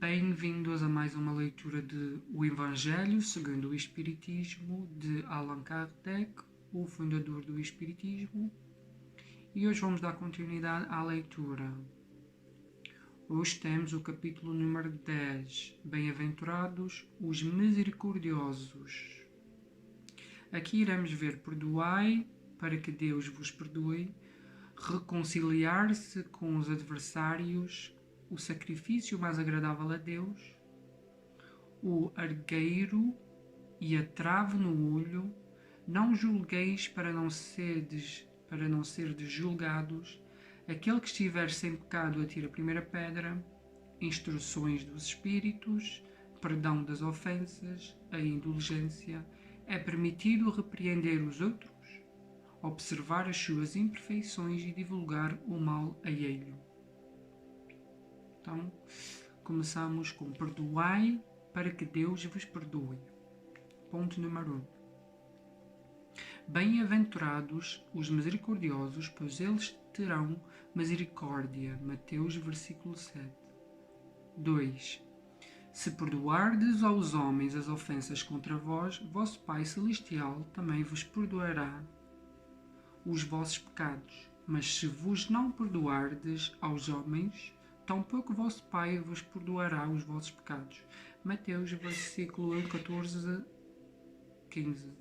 Bem-vindos a mais uma leitura de O Evangelho segundo o Espiritismo, de Allan Kardec, o fundador do Espiritismo. E hoje vamos dar continuidade à leitura. Hoje temos o capítulo número 10, Bem-aventurados os misericordiosos. Aqui iremos ver: perdoai para que Deus vos perdoe, reconciliar-se com os adversários, o sacrifício mais agradável a Deus, o argueiro e a trave no olho, não julgueis para não serdes julgados, aquele que estiver sem pecado atire a primeira pedra, instruções dos espíritos, perdão das ofensas, a indulgência, é permitido repreender os outros, observar as suas imperfeições e divulgar o mal alheio. Então, começamos com perdoai para que Deus vos perdoe. Ponto número 1. Bem-aventurados os misericordiosos, pois eles terão misericórdia. Mateus, versículo 7. 2. Se perdoardes aos homens as ofensas contra vós, vosso Pai Celestial também vos perdoará os vossos pecados. Mas se vos não perdoardes aos homens, tampouco vosso Pai vos perdoará os vossos pecados. Mateus, versículo 1, 14 a 15.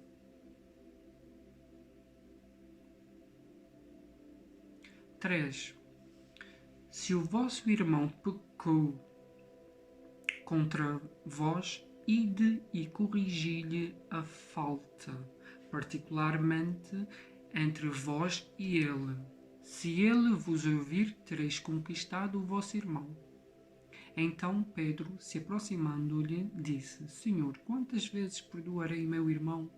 3. Se o vosso irmão pecou contra vós, ide e corrigi-lhe a falta, particularmente entre vós e ele. Se ele vos ouvir, tereis conquistado o vosso irmão. Então Pedro, se aproximando-lhe, disse: Senhor, quantas vezes perdoarei meu irmão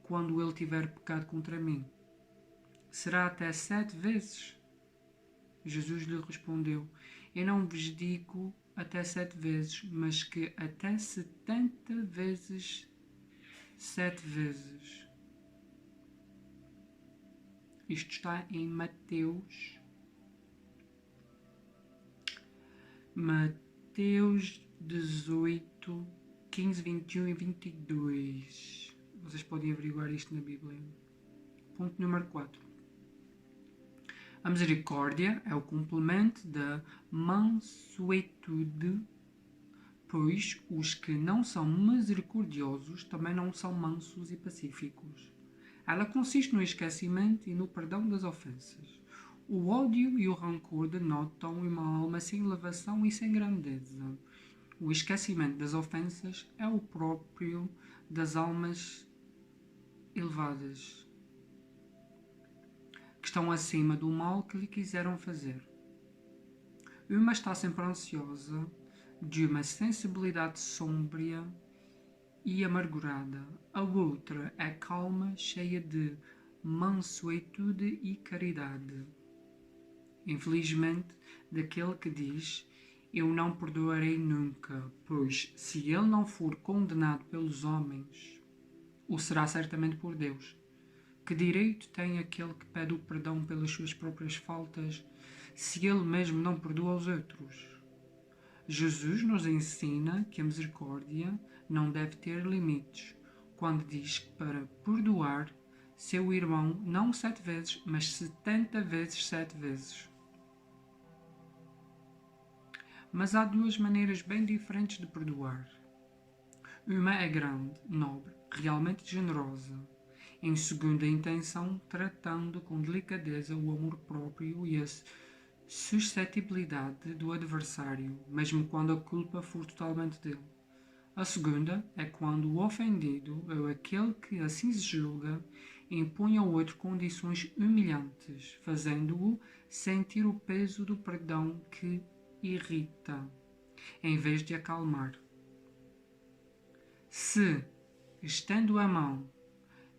quando ele tiver pecado contra mim? Será até 7 vezes? Jesus lhe respondeu: Eu não vos digo até 7 vezes, mas que até 70 vezes 7 vezes. Isto está em Mateus 18, 15, 21 e 22. Vocês podem averiguar isto na Bíblia. Ponto número 4. A misericórdia é o complemento da mansuetude, pois os que não são misericordiosos também não são mansos e pacíficos. Ela consiste no esquecimento e no perdão das ofensas. O ódio e o rancor denotam uma alma sem elevação e sem grandeza. O esquecimento das ofensas é o próprio das almas elevadas, que estão acima do mal que lhe quiseram fazer. Uma está sempre ansiosa, de uma sensibilidade sombria e amargurada. A outra é calma, cheia de mansuetude e caridade. Infelizmente, daquele que diz: Eu não perdoarei nunca, pois se ele não for condenado pelos homens, o será certamente por Deus. Que direito tem aquele que pede o perdão pelas suas próprias faltas, se ele mesmo não perdoa os outros? Jesus nos ensina que a misericórdia não deve ter limites, quando diz que para perdoar seu irmão não 7 vezes, mas 70 vezes 7 vezes. Mas há 2 maneiras bem diferentes de perdoar. Uma é grande, nobre, realmente generosa. Em segunda intenção, tratando com delicadeza o amor próprio e a suscetibilidade do adversário, mesmo quando a culpa for totalmente dele. A segunda é quando o ofendido, ou aquele que assim se julga, impõe ao outro condições humilhantes, fazendo-o sentir o peso do perdão que irrita, em vez de acalmar. Se, estendo a mão,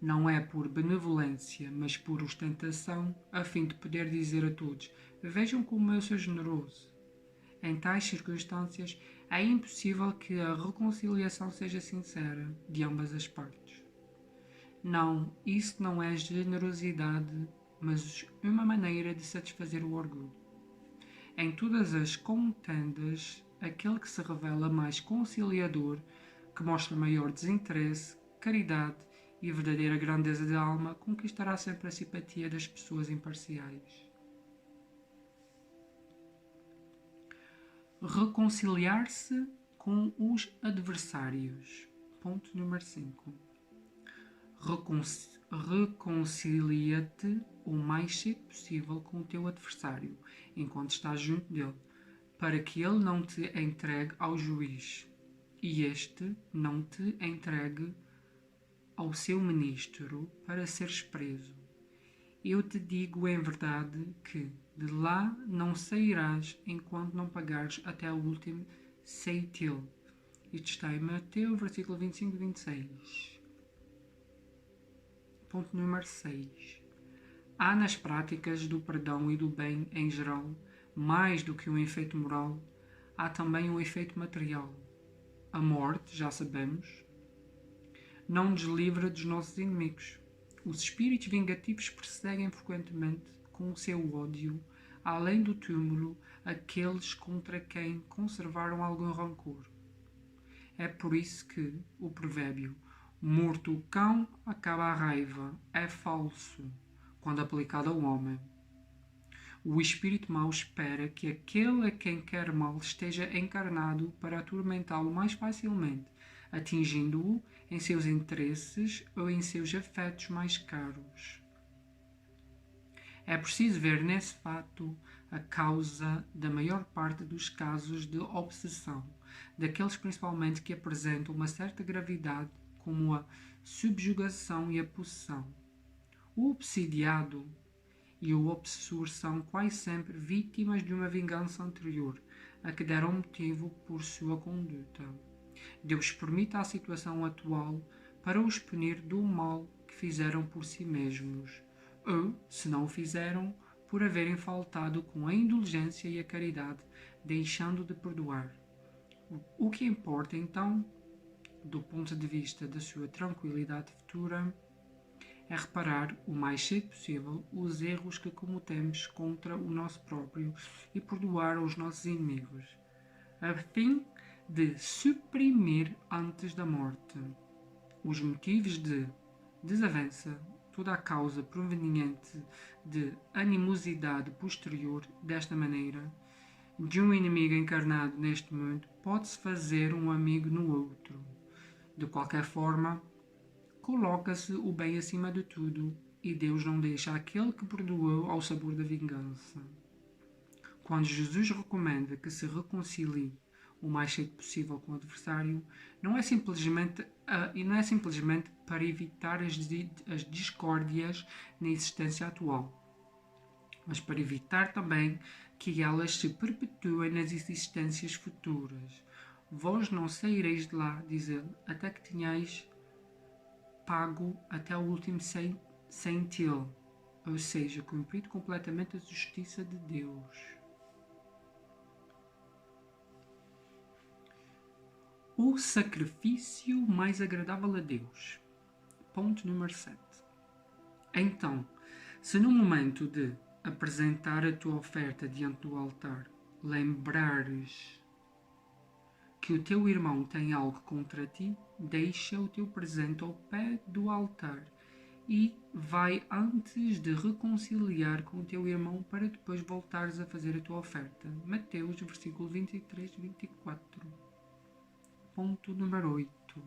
não é por benevolência, mas por ostentação, a fim de poder dizer a todos: vejam como eu sou generoso. Em tais circunstâncias, é impossível que a reconciliação seja sincera de ambas as partes. Não, isso não é generosidade, mas uma maneira de satisfazer o orgulho. Em todas as contendas, aquele que se revela mais conciliador, que mostra maior desinteresse, caridade e verdadeira grandeza de alma, conquistará sempre a simpatia das pessoas imparciais. Reconciliar-se com os adversários. Ponto número 5. Reconcilia-te o mais cedo possível com o teu adversário, enquanto estás junto dele, para que ele não te entregue ao juiz, e este não te entregue ao seu ministro para seres preso. Eu te digo em verdade que de lá não sairás enquanto não pagares até o último ceitil. Isto está em Mateus, versículo 25 e 26. Ponto número 6. Há nas práticas do perdão e do bem em geral, mais do que um efeito moral, há também um efeito material. A morte, já sabemos, não nos livra dos nossos inimigos. Os espíritos vingativos perseguem frequentemente, com o seu ódio, além do túmulo, aqueles contra quem conservaram algum rancor. É por isso que o provérbio "morto o cão, acaba a raiva" é falso, quando aplicado ao homem. O espírito mau espera que aquele a quem quer mal esteja encarnado para atormentá-lo mais facilmente, atingindo-o em seus interesses ou em seus afetos mais caros. É preciso ver nesse fato a causa da maior parte dos casos de obsessão, daqueles principalmente que apresentam uma certa gravidade, como a subjugação e a possessão. O obsidiado e o obsessor são quase sempre vítimas de uma vingança anterior, a que deram motivo por sua conduta. Deus permite a situação atual para os punir do mal que fizeram por si mesmos, ou, se não o fizeram, por haverem faltado com a indulgência e a caridade, deixando de perdoar. O que importa, então, do ponto de vista da sua tranquilidade futura, é reparar o mais cedo possível os erros que cometemos contra o nosso próprio e perdoar aos nossos inimigos, a fim de suprimir antes da morte os motivos de desavença, toda a causa proveniente de animosidade posterior. Desta maneira, de um inimigo encarnado neste mundo pode-se fazer um amigo no outro. De qualquer forma, coloca-se o bem acima de tudo, e Deus não deixa aquele que perdoou ao sabor da vingança. Quando Jesus recomenda que se reconcilie o mais cedo possível com o adversário, não é simplesmente para evitar as discórdias na existência atual, mas para evitar também que elas se perpetuem nas existências futuras. Vós não saireis de lá, diz ele, até que tenhais pago até o último centil, ou seja, cumprido completamente a justiça de Deus. O sacrifício mais agradável a Deus. Ponto número 7. Então, se no momento de apresentar a tua oferta diante do altar, lembrares que o teu irmão tem algo contra ti, deixa o teu presente ao pé do altar e vai antes de reconciliar com o teu irmão para depois voltares a fazer a tua oferta. Mateus, versículo 23 e 24. Ponto número 8.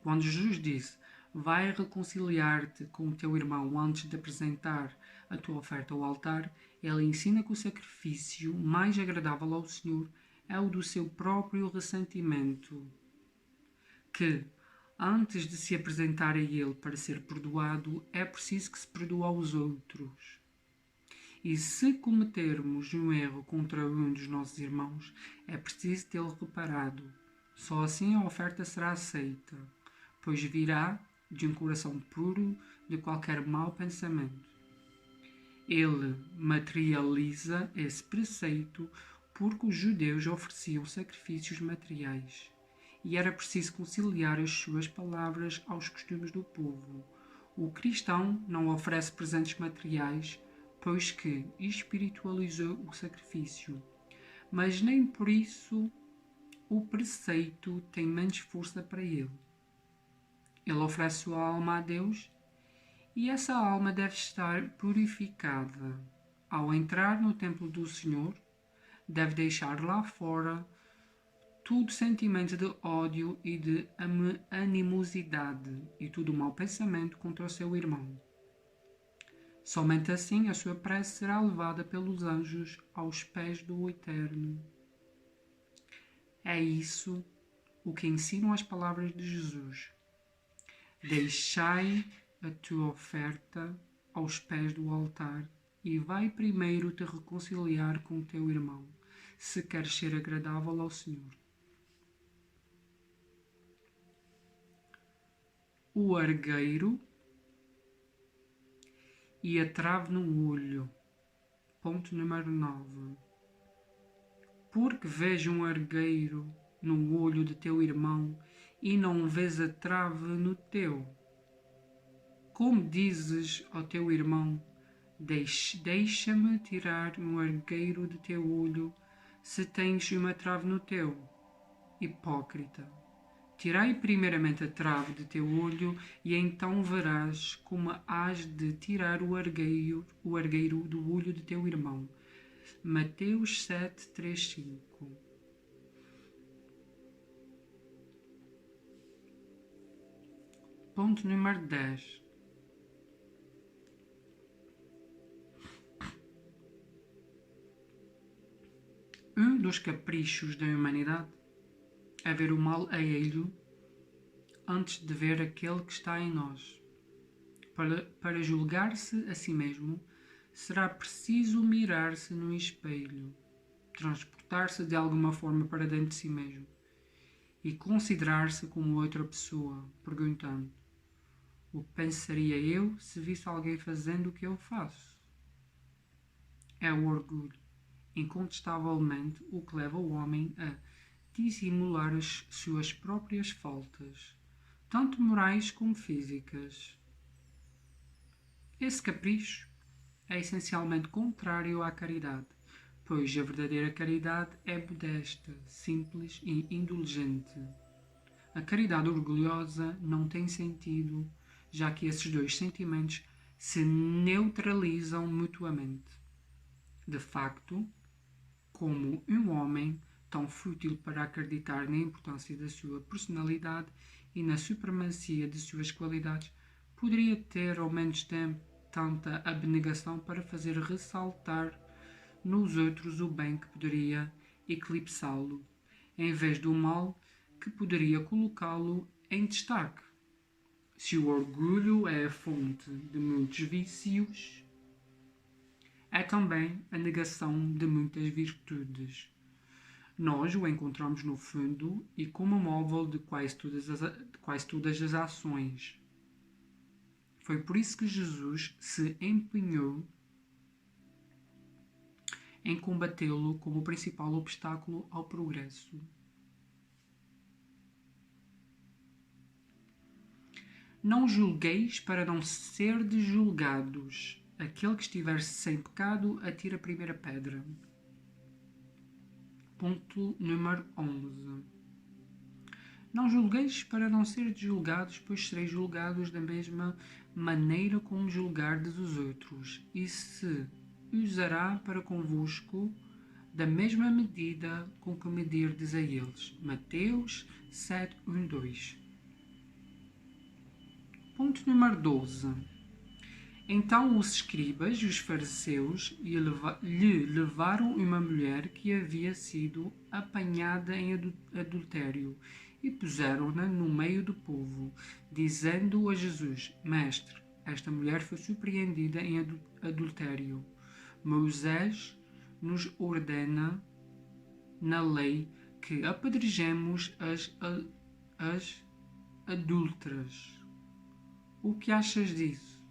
Quando Jesus disse: vai reconciliar-te com o teu irmão antes de apresentar a tua oferta ao altar, ele ensina que o sacrifício mais agradável ao Senhor é o do seu próprio ressentimento, que, antes de se apresentar a Ele para ser perdoado, é preciso que se perdoe aos outros. E se cometermos um erro contra um dos nossos irmãos, é preciso tê-lo reparado. Só assim a oferta será aceita, pois virá de um coração puro de qualquer mau pensamento. Ele materializa esse preceito porque os judeus ofereciam sacrifícios materiais e era preciso conciliar as suas palavras aos costumes do povo. O cristão não oferece presentes materiais, pois que espiritualizou o sacrifício, mas nem por isso o preceito tem menos força para ele. Ele oferece sua alma a Deus e essa alma deve estar purificada. Ao entrar no templo do Senhor, deve deixar lá fora todo sentimento de ódio e de animosidade e todo mau pensamento contra o seu irmão. Somente assim a sua prece será levada pelos anjos aos pés do Eterno. É isso o que ensinam as palavras de Jesus. Deixai a tua oferta aos pés do altar e vai primeiro te reconciliar com o teu irmão, se queres ser agradável ao Senhor. O argueiro e a trave no olho. Ponto número 9. Porque vejo um argueiro no olho de teu irmão e não vês a trave no teu? Como dizes ao teu irmão, deixa-me tirar um argueiro de teu olho, se tens uma trave no teu? Hipócrita, tirai primeiramente a trave de teu olho, e então verás como hás de tirar o argueiro do olho de teu irmão. Mateus 7, 3, 5. Ponto número 10. Um dos caprichos da humanidade é ver o mal alheio antes de ver aquele que está em nós. Para julgar-se a si mesmo, será preciso mirar-se no espelho, transportar-se de alguma forma para dentro de si mesmo e considerar-se como outra pessoa, perguntando: o que pensaria eu se visse alguém fazendo o que eu faço? É o orgulho, incontestavelmente, o que leva o homem a dissimular as suas próprias faltas, tanto morais como físicas. Esse capricho é essencialmente contrário à caridade, pois a verdadeira caridade é modesta, simples e indulgente. A caridade orgulhosa não tem sentido, já que esses dois sentimentos se neutralizam mutuamente. De facto, como um homem tão fútil para acreditar na importância da sua personalidade e na supremacia de suas qualidades, poderia ter ao menos tanta abnegação para fazer ressaltar nos outros o bem que poderia eclipsá-lo, em vez do mal que poderia colocá-lo em destaque. Se o orgulho é a fonte de muitos vícios, é também a negação de muitas virtudes. Nós o encontramos no fundo e como móvel de quase todas as ações. Foi por isso que Jesus se empenhou em combatê-lo como o principal obstáculo ao progresso. Não julgueis para não serdes julgados. Aquele que estiver sem pecado, atira a primeira pedra. Ponto número 11. Não julgueis para não serdes julgados, pois sereis julgados da mesma maneira como julgardes os outros, e se usará para convosco da mesma medida com que medirdes a eles. Mateus 7, 1, 2. Ponto número 12. Então os escribas e os fariseus lhe levaram uma mulher que havia sido apanhada em adultério e puseram-na no meio do povo, dizendo a Jesus: Mestre, esta mulher foi surpreendida em adultério. Moisés nos ordena na lei que apedrejemos as adúlteras. O que achas disso?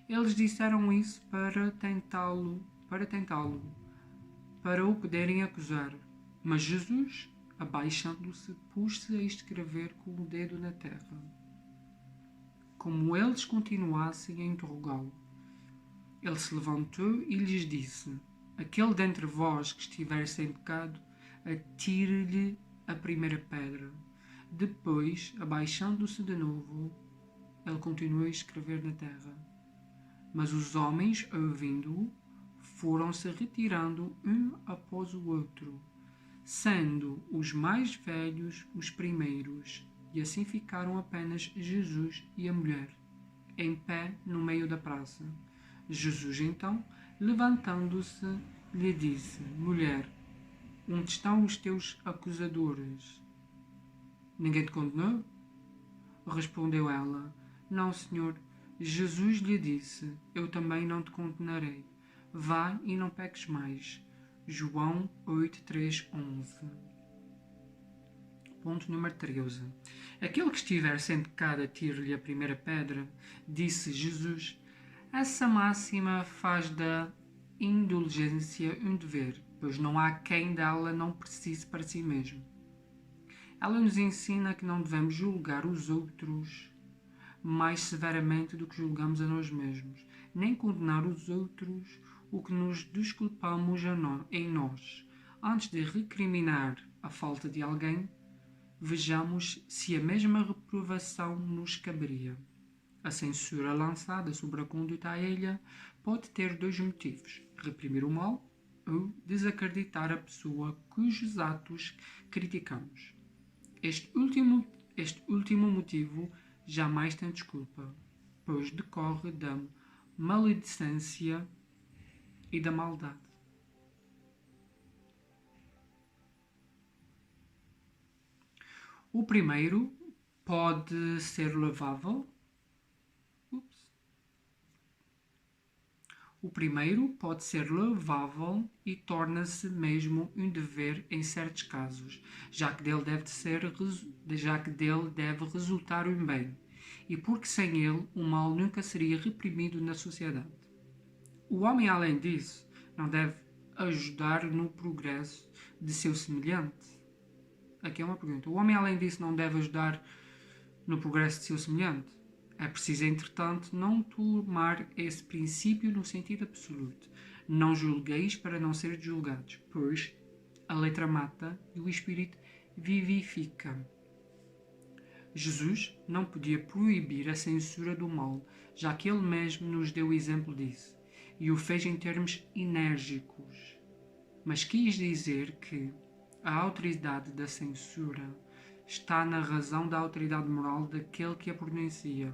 Eles disseram isso para tentá-lo, para o poderem acusar. Mas Jesus, abaixando-se, pôs-se a escrever com o dedo na terra. Como eles continuassem a interrogá-lo, ele se levantou e lhes disse: aquele dentre vós que estiver sem pecado, atire-lhe a primeira pedra. Depois, abaixando-se de novo, ele continuou a escrever na terra. Mas os homens, ouvindo-o, foram-se retirando um após o outro, sendo os mais velhos os primeiros, e assim ficaram apenas Jesus e a mulher, em pé no meio da praça. Jesus, então, levantando-se, lhe disse: Mulher, onde estão os teus acusadores? Ninguém te condenou? Respondeu ela: Não, Senhor. Jesus lhe disse: Eu também não te condenarei. Vá e não peques mais. João 8, 3, 11. Ponto número 13. Aquele que estiver sem pecado, atire-lhe a primeira pedra, disse Jesus. Essa máxima faz da indulgência um dever, pois não há quem dela não precise para si mesmo. Ela nos ensina que não devemos julgar os outros mais severamente do que julgamos a nós mesmos, nem condenar os outros o que nos desculpamos em nós. Antes de recriminar a falta de alguém, vejamos se a mesma reprovação nos caberia. A censura lançada sobre a conduta alheia pode ter dois motivos: reprimir o mal ou desacreditar a pessoa cujos atos criticamos. Este último motivo jamais tem desculpa, pois decorre da maledicência e da maldade. O primeiro pode ser louvável. O primeiro pode ser louvável e torna-se mesmo um dever em certos casos, já que dele deve resultar um bem, e porque sem ele o mal nunca seria reprimido na sociedade. O homem, além disso, não deve ajudar no progresso de seu semelhante. Aqui é uma pergunta. O homem, além disso, não deve ajudar no progresso de seu semelhante? É preciso, entretanto, não tomar esse princípio no sentido absoluto. Não julgueis para não ser julgados, pois a letra mata e o espírito vivifica. Jesus não podia proibir a censura do mal, já que ele mesmo nos deu o exemplo disso, e o fez em termos enérgicos. Mas quis dizer que a autoridade da censura está na razão da autoridade moral daquele que a pronuncia.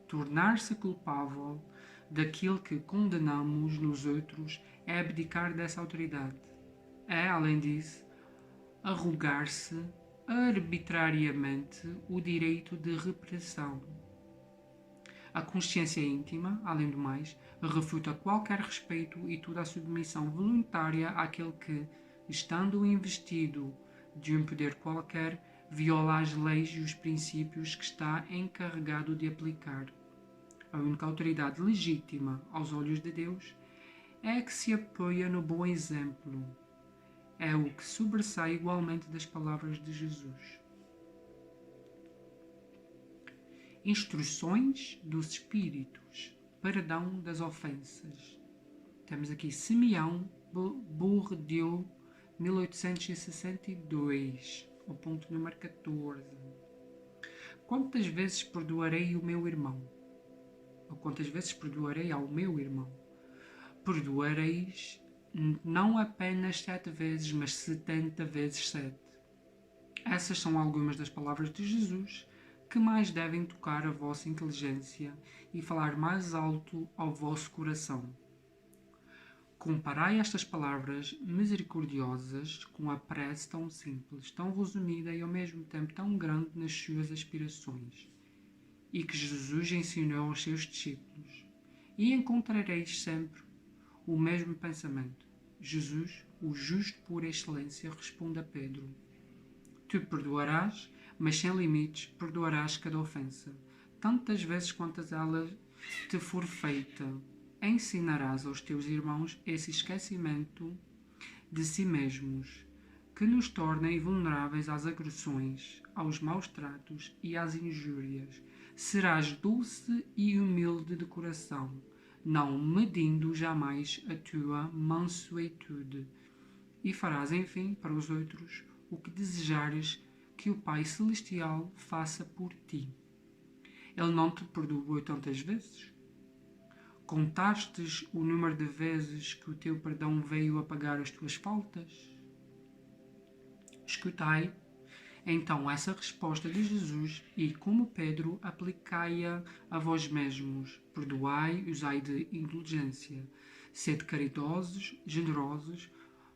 Tornar-se culpável daquilo que condenamos nos outros é abdicar dessa autoridade. É, além disso, arrogar-se arbitrariamente o direito de repressão. A consciência íntima, além do mais, refuta qualquer respeito e toda a submissão voluntária àquele que, estando investido de um poder qualquer, viola as leis e os princípios que está encarregado de aplicar. A única autoridade legítima aos olhos de Deus é a que se apoia no bom exemplo. É o que sobressai igualmente das palavras de Jesus. Instruções dos Espíritos, perdão das ofensas. Temos aqui Simeão Bourdieu, 1862, o ponto número 14. Quantas vezes perdoarei o meu irmão? Ou quantas vezes perdoarei ao meu irmão? Perdoareis não apenas 7 vezes, mas 70 vezes 7. Essas são algumas das palavras de Jesus que mais devem tocar a vossa inteligência e falar mais alto ao vosso coração. Comparai estas palavras misericordiosas com a prece tão simples, tão resumida e ao mesmo tempo tão grande nas suas aspirações, e que Jesus ensinou aos seus discípulos, e encontrareis sempre o mesmo pensamento. Jesus, o justo por excelência, responde a Pedro: Tu perdoarás, mas sem limites perdoarás cada ofensa, tantas vezes quantas ela te for feita. Ensinarás aos teus irmãos esse esquecimento de si mesmos, que nos torna invulneráveis às agressões, aos maus tratos e às injúrias. Serás doce e humilde de coração, não medindo jamais a tua mansuetude. E farás, enfim, para os outros o que desejares que o Pai Celestial faça por ti. Ele não te perdoou tantas vezes? Contastes o número de vezes que o teu perdão veio apagar as tuas faltas? Escutai, então, essa resposta de Jesus e, como Pedro, aplicai-a a vós mesmos. Perdoai, usai de indulgência. Sede caridosos, generosos,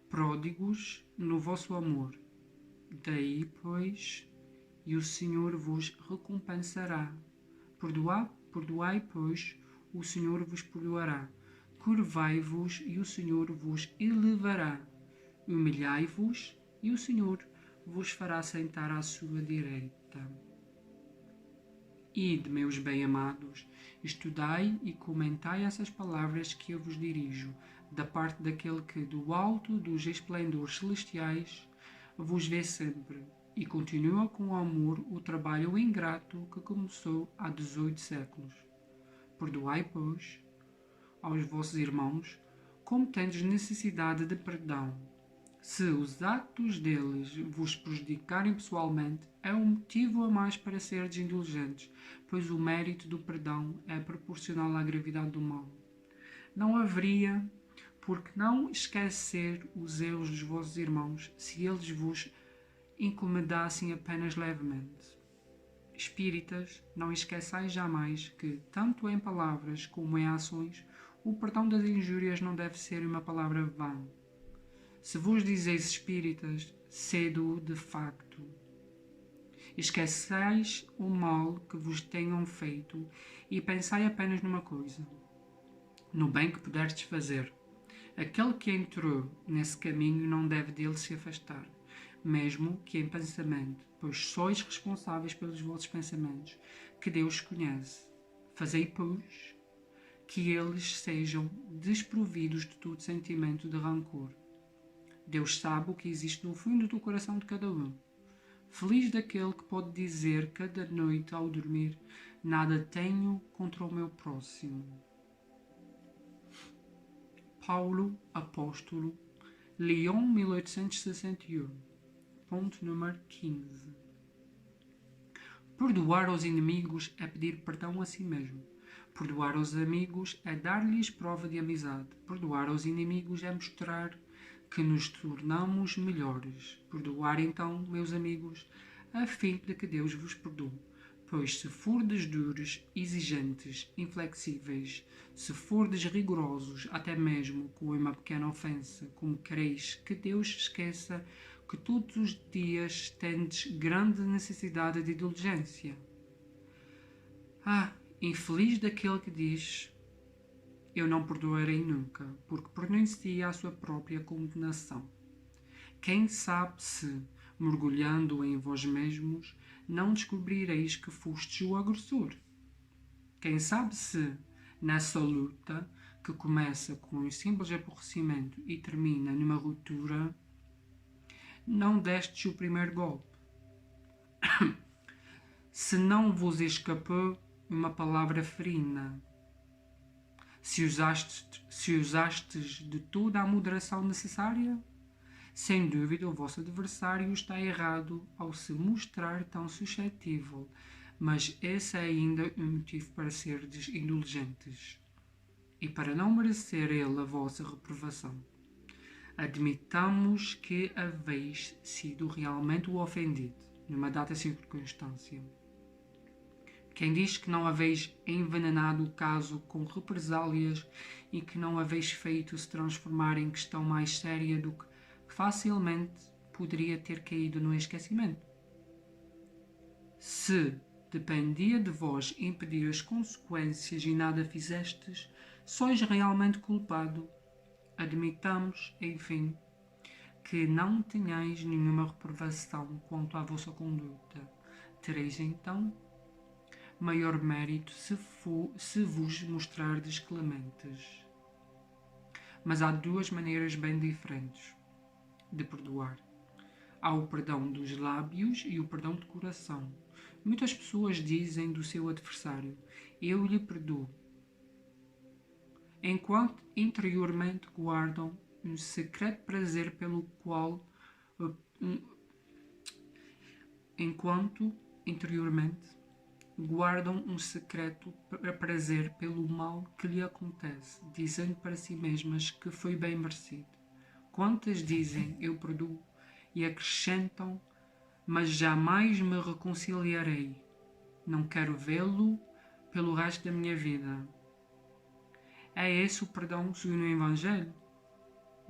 pródigos no vosso amor. Daí, pois, e o Senhor vos recompensará. Perdoai, pois, o Senhor vos perdoará. Curvai-vos e o Senhor vos elevará. Humilhai-vos e o Senhor vos fará sentar à sua direita. Ide, meus bem-amados, estudai e comentai essas palavras que eu vos dirijo, da parte daquele que, do alto dos esplendores celestiais, vos vê sempre e continua com amor o trabalho ingrato que começou há 18 séculos. Perdoai, pois, aos vossos irmãos, como tendes necessidade de perdão. Se os atos deles vos prejudicarem pessoalmente, é um motivo a mais para seres indulgentes, pois o mérito do perdão é proporcional à gravidade do mal. Não haveria por que não esquecer os erros dos vossos irmãos, se eles vos incomodassem apenas levemente. Espíritas, não esqueçais jamais que, tanto em palavras como em ações, o perdão das injúrias não deve ser uma palavra vã. Se vos dizeis espíritas, sede-o de facto. Esqueçais o mal que vos tenham feito e pensai apenas numa coisa, no bem que puderdes fazer. Aquele que entrou nesse caminho não deve dele se afastar, mesmo que em pensamento, pois sois responsáveis pelos vossos pensamentos, que Deus conhece. Fazei, pois, que eles sejam desprovidos de todo sentimento de rancor. Deus sabe o que existe no fundo do coração de cada um. Feliz daquele que pode dizer cada noite ao dormir: nada tenho contra o meu próximo. Paulo Apóstolo, Lyon, 1861. Ponto número 15. Perdoar aos inimigos é pedir perdão a si mesmo. Perdoar aos amigos é dar-lhes prova de amizade. Perdoar aos inimigos é mostrar que nos tornamos melhores. Perdoar então, meus amigos, a fim de que Deus vos perdoe. Pois se fordes duros, exigentes, inflexíveis, se fordes rigorosos, até mesmo com uma pequena ofensa, como quereis que Deus esqueça que todos os dias tendes grande necessidade de indulgência. Infeliz daquele que diz: eu não perdoarei nunca, porque pronuncia a sua própria condenação. Quem sabe se, mergulhando em vós mesmos, não descobrireis que fostes o agressor? Quem sabe se, nessa luta, que começa com um simples aborrecimento e termina numa ruptura, não destes o primeiro golpe? Se não vos escapou uma palavra ferina, se usastes de toda a moderação necessária, sem dúvida o vosso adversário está errado ao se mostrar tão suscetível, mas esse é ainda um motivo para serdes indulgentes e para não merecer ele a vossa reprovação. Admitamos que haveis sido realmente o ofendido, numa dada circunstância. Quem diz que não haveis envenenado o caso com represálias e que não haveis feito se transformar em questão mais séria do que facilmente poderia ter caído no esquecimento? Se dependia de vós impedir as consequências e nada fizestes, sois realmente culpado. Admitamos, enfim, que não tenhais nenhuma reprovação quanto à vossa conduta. Tereis então maior mérito se vos mostrardes clementes. Mas há duas maneiras bem diferentes de perdoar. Há o perdão dos lábios e o perdão de coração. Muitas pessoas dizem do seu adversário: eu lhe perdoo. enquanto interiormente guardam um secreto prazer pelo qual enquanto interiormente guardam um secreto prazer pelo mal que lhe acontece, dizendo para si mesmas que foi bem merecido. Quantas dizem, eu perdoo, e acrescentam, mas jamais me reconciliarei. Não quero vê-lo pelo resto da minha vida. É esse o perdão segundo o Evangelho?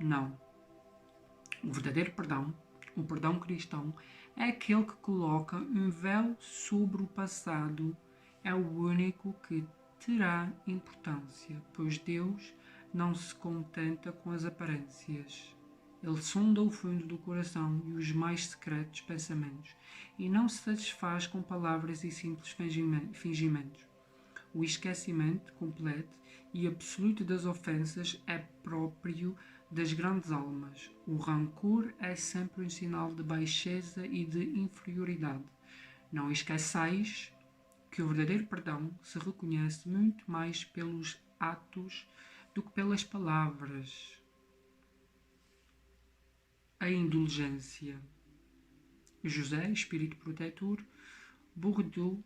Não. O verdadeiro perdão, o perdão cristão, é aquele que coloca um véu sobre o passado. É o único que terá importância, pois Deus não se contenta com as aparências. Ele sonda o fundo do coração e os mais secretos pensamentos, e não se satisfaz com palavras e simples fingimentos. O esquecimento completo e absoluto das ofensas é próprio das grandes almas. O rancor é sempre um sinal de baixeza e de inferioridade. Não esqueçais que o verdadeiro perdão se reconhece muito mais pelos atos do que pelas palavras. A indulgência. José, Espírito Protetor, Bordeaux,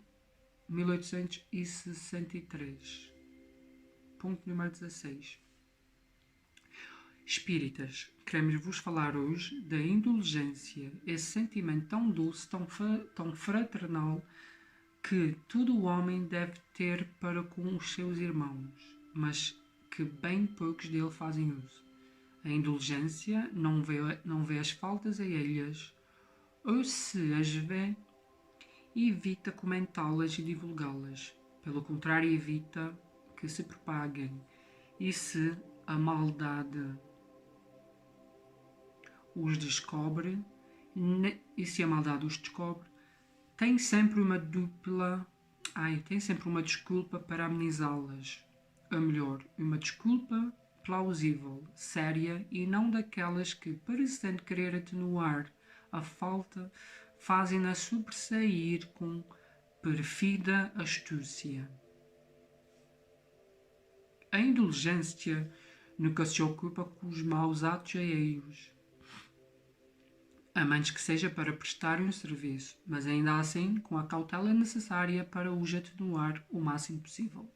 1863. Ponto número 16. Espíritas, queremos vos falar hoje da indulgência, esse sentimento tão doce, tão fraternal, que todo o homem deve ter para com os seus irmãos, mas que bem poucos dele fazem uso. A indulgência não vê as faltas alheias, ou se as vê, evita comentá-las e divulgá-las. Pelo contrário, evita que se propaguem. E se a maldade os descobre, tem sempre uma desculpa para amenizá-las. Ou melhor, uma desculpa plausível, séria, e não daquelas que, parecendo querer atenuar a falta, fazem-na sobressair com perfida astúcia. A indulgência nunca se ocupa com os maus atos alheios, a menos que seja para prestar um serviço, mas ainda assim com a cautela necessária para os atenuar o máximo possível.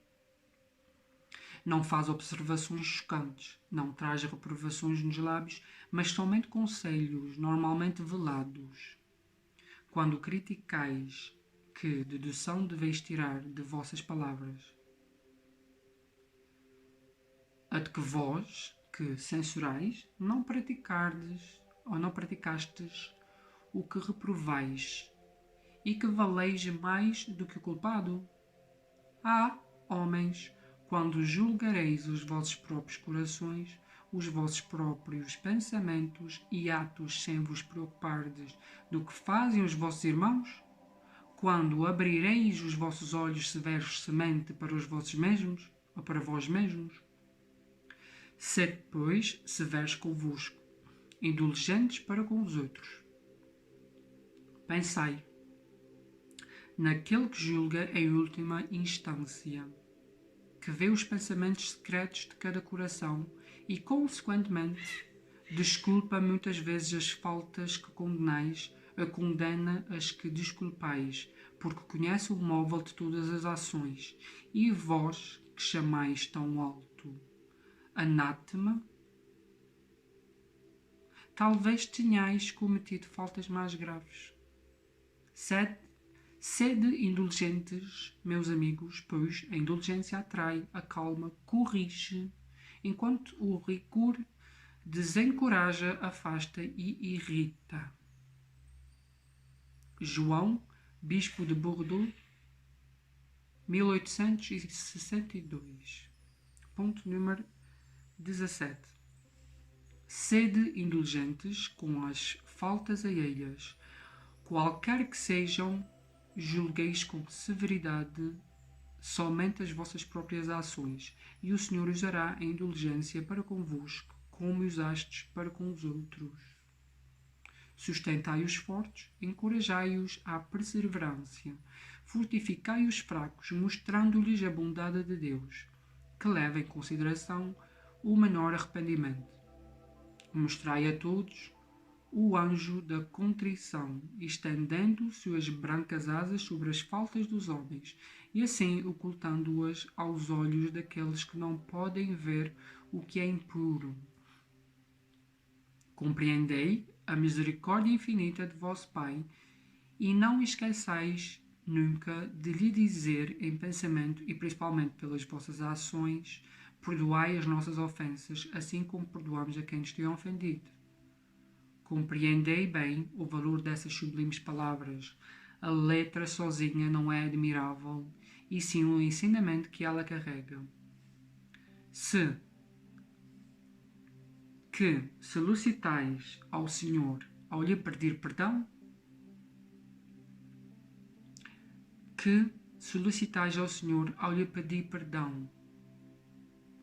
Não faz observações chocantes, não traz reprovações nos lábios, mas somente conselhos, normalmente velados. Quando criticais, que dedução deveis tirar de vossas palavras? A de que vós, que censurais, não praticastes o que reprovais, e que valeis mais do que o culpado? Homens, quando julgareis os vossos próprios corações, os vossos próprios pensamentos e atos sem vos preocupardes do que fazem os vossos irmãos? Quando abrireis os vossos olhos severos semente para os vossos mesmos, ou para vós mesmos? Sede, pois, severos convosco, indulgentes para com os outros. Pensai naquele que julga em última instância, que vê os pensamentos secretos de cada coração e, consequentemente, desculpa muitas vezes as faltas que condenais, condena as que desculpais, porque conhece o móvel de todas as ações. E vós, que chamais tão alto anátema, talvez tenhais cometido faltas mais graves. Sede indulgentes, meus amigos, pois a indulgência atrai, acalma, corrige, enquanto o rigor desencoraja, afasta e irrita. João, Bispo de Bordeaux, 1862. Ponto número 17. Sede indulgentes com as faltas alheias, qualquer que sejam, julgueis com severidade somente as vossas próprias ações, e o Senhor usará a indulgência para convosco, como usastes para com os outros. Sustentai os fortes, encorajai-os à perseverança, fortificai os fracos, mostrando-lhes a bondade de Deus. que leva em consideração o menor arrependimento. Mostrai a todos o anjo da contrição, estendendo suas brancas asas sobre as faltas dos homens, e assim ocultando-as aos olhos daqueles que não podem ver o que é impuro. Compreendei a misericórdia infinita de vosso Pai, e não esqueçais nunca de lhe dizer em pensamento e principalmente pelas vossas ações: perdoai as nossas ofensas, assim como perdoamos a quem nos tem ofendido. Compreendei bem o valor dessas sublimes palavras. A letra sozinha não é admirável, e sim o ensinamento que ela carrega. Se solicitais ao Senhor ao lhe pedir perdão,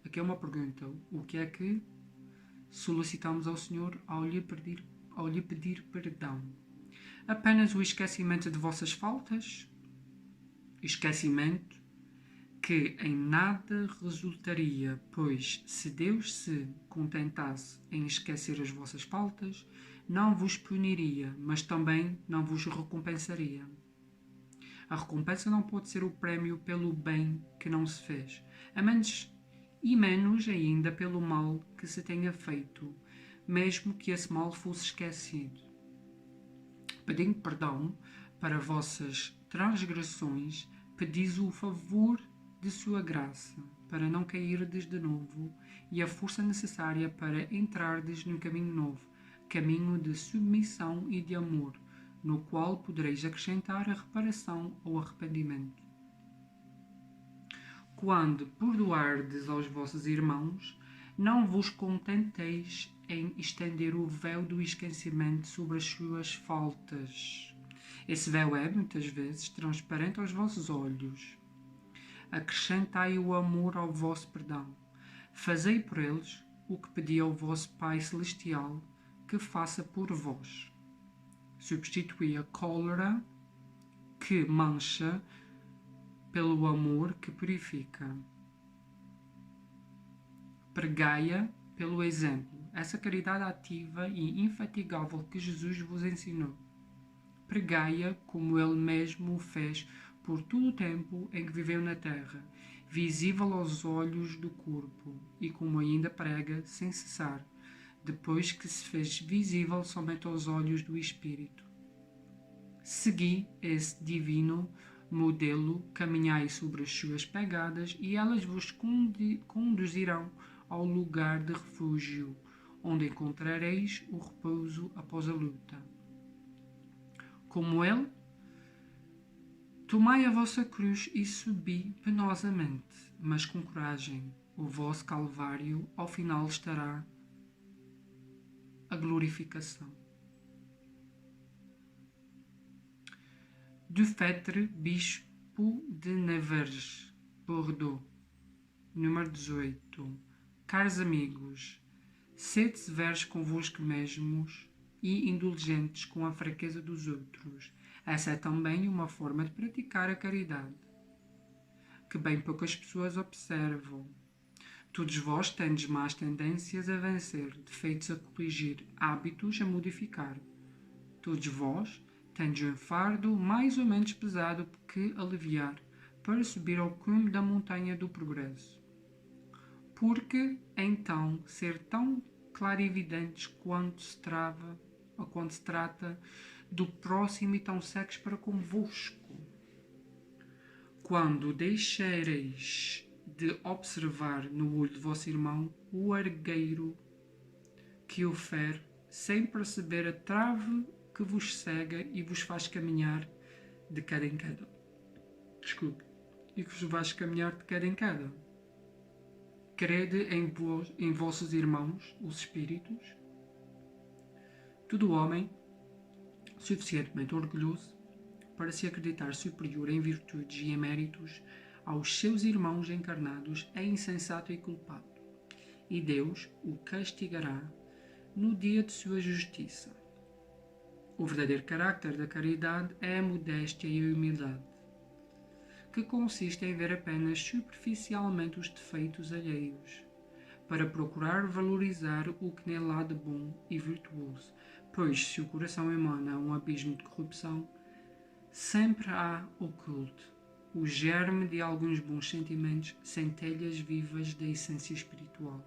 Aqui é uma pergunta. O que é que solicitamos ao Senhor ao lhe pedir perdão? Apenas o esquecimento de vossas faltas? Esquecimento que em nada resultaria, pois se Deus se contentasse em esquecer as vossas faltas, não vos puniria, mas também não vos recompensaria. A recompensa não pode ser o prémio pelo bem que não se fez, menos ainda pelo mal que se tenha feito, mesmo que esse mal fosse esquecido. Pedindo perdão para vossas transgressões, pedis o favor de sua graça, para não cairdes de novo, e a força necessária para entrardes num caminho novo, caminho de submissão e de amor, no qual podereis acrescentar a reparação ou arrependimento. Quando perdoardes aos vossos irmãos, não vos contenteis em estender o véu do esquecimento sobre as suas faltas. Esse véu é, muitas vezes, transparente aos vossos olhos. Acrescentai o amor ao vosso perdão. Fazei por eles o que pedi ao vosso Pai Celestial que faça por vós. Substituí a cólera que mancha pelo amor que purifica. Pregai-a pelo exemplo, essa caridade ativa e infatigável que Jesus vos ensinou. Pregai-a como Ele mesmo o fez por todo o tempo em que viveu na terra, visível aos olhos do corpo, e como ainda prega sem cessar, depois que se fez visível somente aos olhos do Espírito. Segui esse divino modelo, caminhai sobre as suas pegadas, e elas vos conduzirão ao lugar de refúgio, onde encontrareis o repouso após a luta. Como Ele, tomai a vossa cruz e subi penosamente, mas com coragem. O vosso calvário, ao final, estará a glorificação. Dufetre, Bispo de Nevers, Bordeaux. Número 18. Caros amigos, sede severos convosco mesmos e indulgentes com a fraqueza dos outros. Essa é também uma forma de praticar a caridade, que bem poucas pessoas observam. Todos vós tendes más tendências a vencer, defeitos a corrigir, hábitos a modificar. Todos vós tendes um fardo mais ou menos pesado que aliviar, para subir ao cume da montanha do progresso. Porque, então, ser tão clarividentes quando se trata do próximo e tão cegos para convosco? Quando deixareis de observar no olho de vosso irmão o argueiro que o fere, sem perceber a trave que vos cega e vos faz caminhar de queda em queda. E que vos faz caminhar de queda em queda. Crede em vossos irmãos, os espíritos. Todo homem suficientemente orgulhoso para se acreditar superior em virtudes e em méritos aos seus irmãos encarnados é insensato e culpado, e Deus o castigará no dia de sua justiça. O verdadeiro caráter da caridade é a modéstia e a humildade, que consiste em ver apenas superficialmente os defeitos alheios, para procurar valorizar o que nele há de bom e virtuoso, pois se o coração emana um abismo de corrupção, sempre há oculto o germe de alguns bons sentimentos, centelhas vivas da essência espiritual.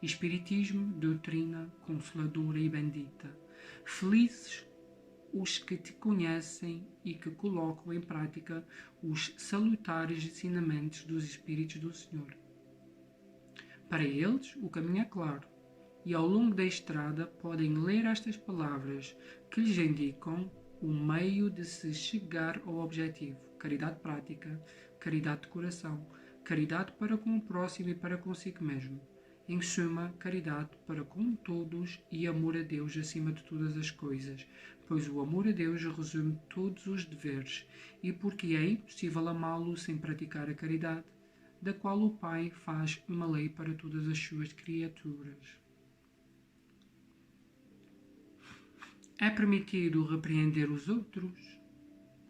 Espiritismo, doutrina consoladora e bendita. Felizes os que te conhecem e que colocam em prática os salutares ensinamentos dos Espíritos do Senhor. Para eles, o caminho é claro, e ao longo da estrada podem ler estas palavras que lhes indicam o meio de se chegar ao objetivo: caridade prática, caridade de coração, caridade para com o próximo e para consigo mesmo. Em suma, caridade para com todos e amor a Deus acima de todas as coisas, pois o amor a Deus resume todos os deveres, e porque é impossível amá-lo sem praticar a caridade, da qual o Pai faz uma lei para todas as suas criaturas. É permitido repreender os outros,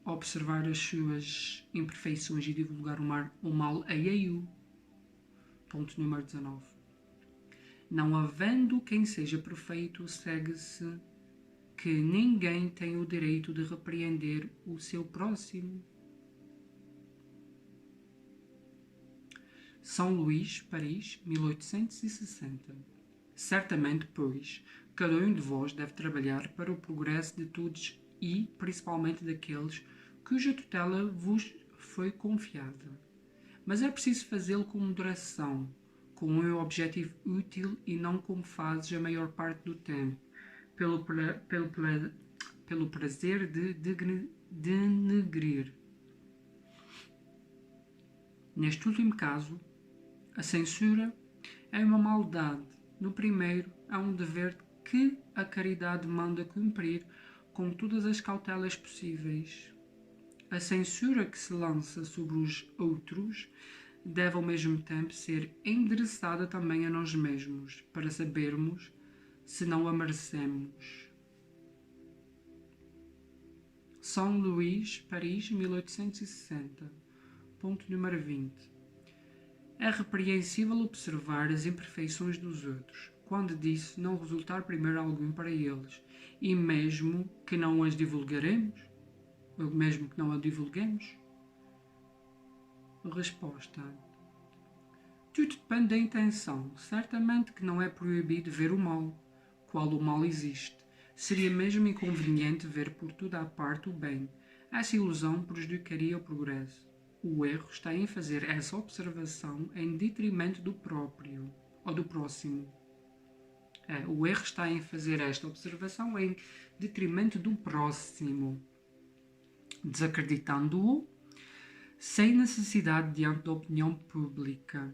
observar as suas imperfeições e divulgar o mal alheio. Ponto número 19. Não havendo quem seja perfeito, segue-se que ninguém tem o direito de repreender o seu próximo. São Luís, Paris, 1860. Certamente, pois, cada um de vós deve trabalhar para o progresso de todos e, principalmente, daqueles cuja tutela vos foi confiada. Mas é preciso fazê-lo com moderação, com um objetivo útil e não como fazes a maior parte do tempo, pelo prazer de denegrir. Neste último caso, a censura é uma maldade. No primeiro, é um dever que a caridade manda cumprir com todas as cautelas possíveis. A censura que se lança sobre os outros deve ao mesmo tempo ser endereçada também a nós mesmos, para sabermos se não a merecemos. São Luís, Paris, 1860. Ponto número 20. É repreensível observar as imperfeições dos outros, quando disso não resultar primeiro algum para eles, e mesmo que não as divulguemos. Resposta. Tudo depende da intenção. Certamente que não é proibido ver o mal, qual o mal existe. Seria mesmo inconveniente ver por toda a parte o bem. Essa ilusão prejudicaria o progresso. O erro está em fazer essa observação em detrimento do próprio, ou do próximo. O erro está em fazer esta observação em detrimento do próximo, desacreditando-o sem necessidade diante da opinião pública.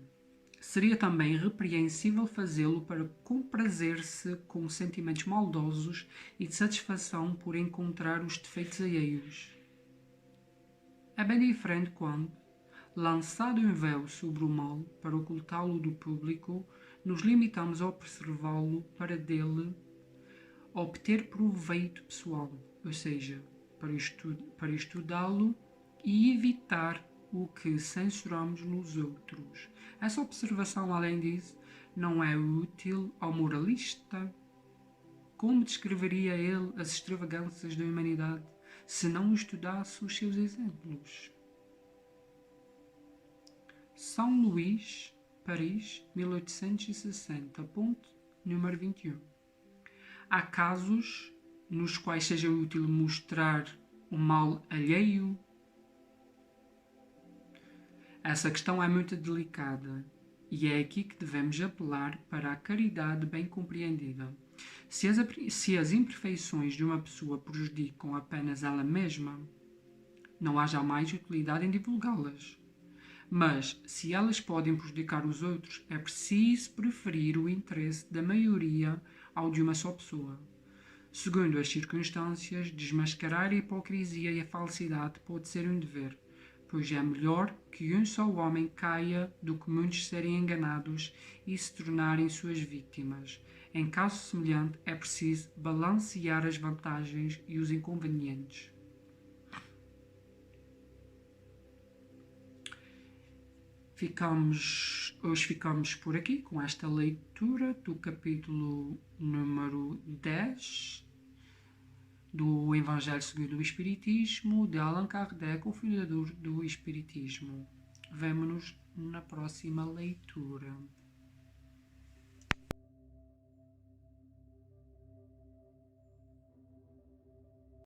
Seria também repreensível fazê-lo para comprazer-se com sentimentos maldosos e de satisfação por encontrar os defeitos alheios. É bem diferente quando, lançado um véu sobre o mal para ocultá-lo do público, nos limitamos a observá-lo para dele obter proveito pessoal, ou seja, para estudá-lo e evitar o que censuramos nos outros. Essa observação, além disso, não é útil ao moralista. Como descreveria ele as extravagâncias da humanidade se não estudasse os seus exemplos? São Luís, Paris, 1860. Ponto número 21. Há casos nos quais seja útil mostrar o mal alheio? Essa questão é muito delicada e é aqui que devemos apelar para a caridade bem compreendida. Se as imperfeições de uma pessoa prejudicam apenas ela mesma, não há jamais utilidade em divulgá-las. Mas, se elas podem prejudicar os outros, é preciso preferir o interesse da maioria ao de uma só pessoa. Segundo as circunstâncias, desmascarar a hipocrisia e a falsidade pode ser um dever, pois é melhor que um só homem caia do que muitos serem enganados e se tornarem suas vítimas. Em caso semelhante, é preciso balancear as vantagens e os inconvenientes. Hoje ficamos por aqui com esta leitura do capítulo número 10 do Evangelho segundo o Espiritismo, de Allan Kardec, o fundador do Espiritismo. Vemo-nos na próxima leitura.